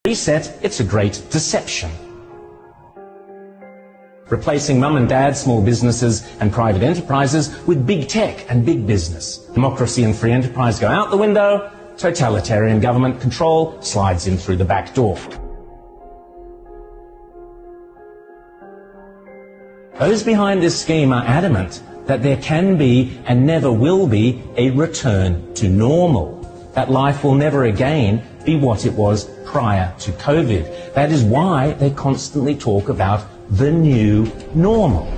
Reset, it's a great deception. Replacing mum and dad, small businesses and private enterprises with big tech and big business. Democracy and free enterprise go out the window, totalitarian government control slides in through the back door. Those behind this scheme are adamant that there can be and never will be a return to normal, that life will never again be what it was prior to COVID. That is why they constantly talk about the new normal.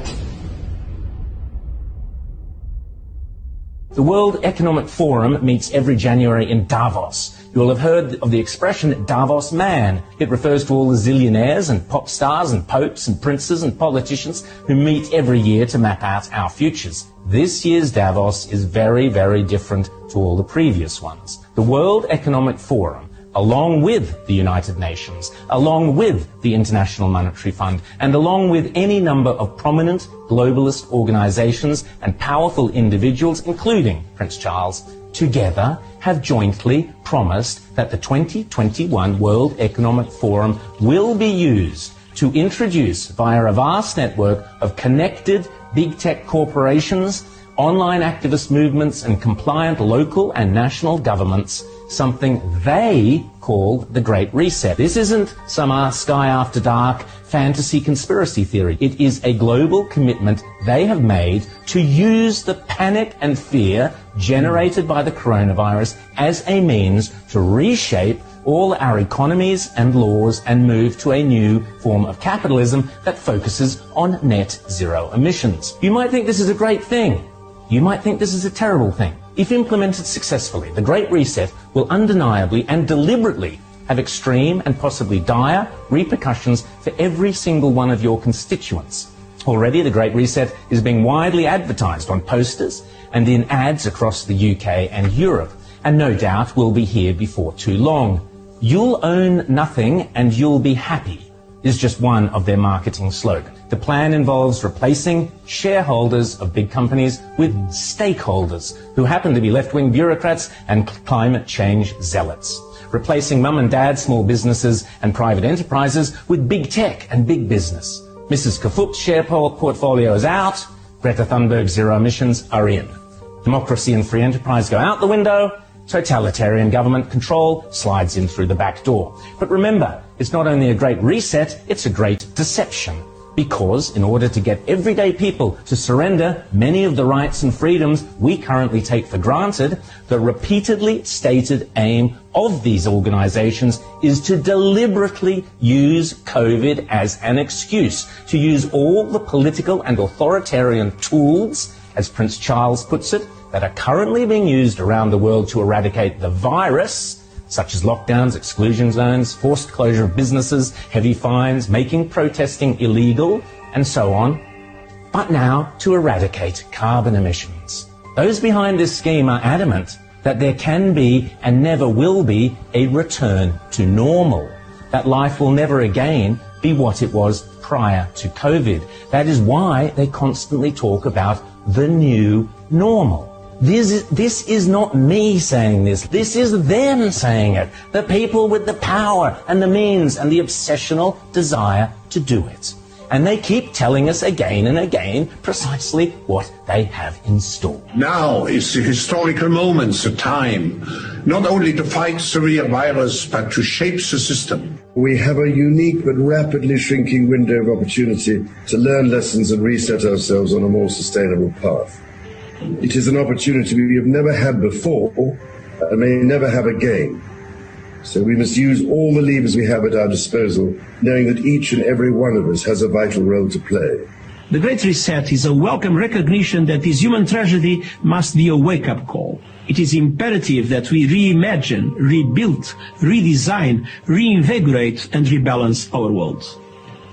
The World Economic Forum meets every January in Davos. You will have heard of the expression Davos man. It refers to all the zillionaires and pop stars and popes and princes and politicians who meet every year to map out our futures. This year's Davos is very, very different to all the previous ones. The World Economic Forum, along with the United Nations, along with the International Monetary Fund, and along with any number of prominent globalist organizations and powerful individuals, including Prince Charles, together have jointly promised that the 2021 World Economic Forum will be used to introduce, via a vast network of connected big tech corporations, online activist movements and compliant local and national governments, something they call the Great Reset. This isn't some Sky After Dark fantasy conspiracy theory. It is a global commitment they have made to use the panic and fear generated by the coronavirus as a means to reshape all our economies and laws and move to a new form of capitalism that focuses on net zero emissions. You might think this is a great thing. You might think this is a terrible thing. If implemented successfully, the Great Reset will undeniably and deliberately have extreme and possibly dire repercussions for every single one of your constituents. Already, the Great Reset is being widely advertised on posters and in ads across the UK and Europe, and no doubt will be here before too long. You'll own nothing and you'll be happy is just one of their marketing slogans. The plan involves replacing shareholders of big companies with stakeholders who happen to be left-wing bureaucrats and climate change zealots. Replacing mum and dad, small businesses and private enterprises with big tech and big business. Mrs. Kafut's share portfolio is out. Greta Thunberg's zero emissions are in. Democracy and free enterprise go out the window. Totalitarian government control slides in through the back door. But remember, it's not only a great reset, it's a great deception. Because in order to get everyday people to surrender many of the rights and freedoms we currently take for granted, the repeatedly stated aim of these organizations is to deliberately use COVID as an excuse, to use all the political and authoritarian tools, as Prince Charles puts it, that are currently being used around the world to eradicate the virus, such as lockdowns, exclusion zones, forced closure of businesses, heavy fines, making protesting illegal, and so on, but now to eradicate carbon emissions. Those behind this scheme are adamant that there can be and never will be a return to normal, that life will never again be what it was prior to COVID. That is why they constantly talk about the new normal. This is not me saying this. This is them saying it. The people with the power and the means and the obsessional desire to do it. And they keep telling us again and again precisely what they have in store. Now is the historical moment, the time, not only to fight the real virus, but to shape the system. We have a unique but rapidly shrinking window of opportunity to learn lessons and reset ourselves on a more sustainable path. It is an opportunity we have never had before and may never have again. So we must use all the levers we have at our disposal, knowing that each and every one of us has a vital role to play. The Great Reset is a welcome recognition that this human tragedy must be a wake-up call. It is imperative that we reimagine, rebuild, redesign, reinvigorate and rebalance our world.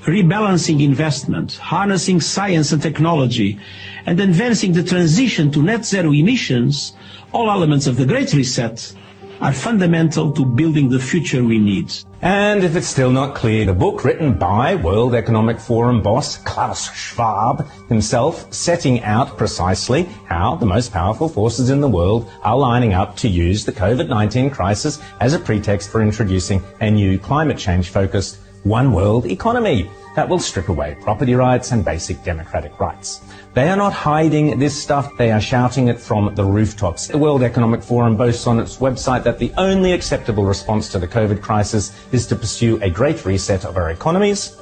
Rebalancing investment, harnessing science and technology, and advancing the transition to net zero emissions, all elements of the Great Reset, are fundamental to building the future we need. And if it's still not clear, the book written by World Economic Forum boss Klaus Schwab himself, setting out precisely how the most powerful forces in the world are lining up to use the COVID-19 crisis as a pretext for introducing a new climate change-focused one world economy that will strip away property rights and basic democratic rights. They are not hiding this stuff, they are shouting it from the rooftops. The World Economic Forum boasts on its website that the only acceptable response to the COVID crisis is to pursue a great reset of our economies,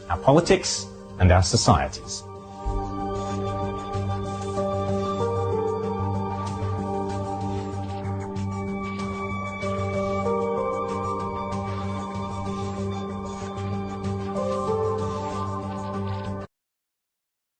our politics, and our societies.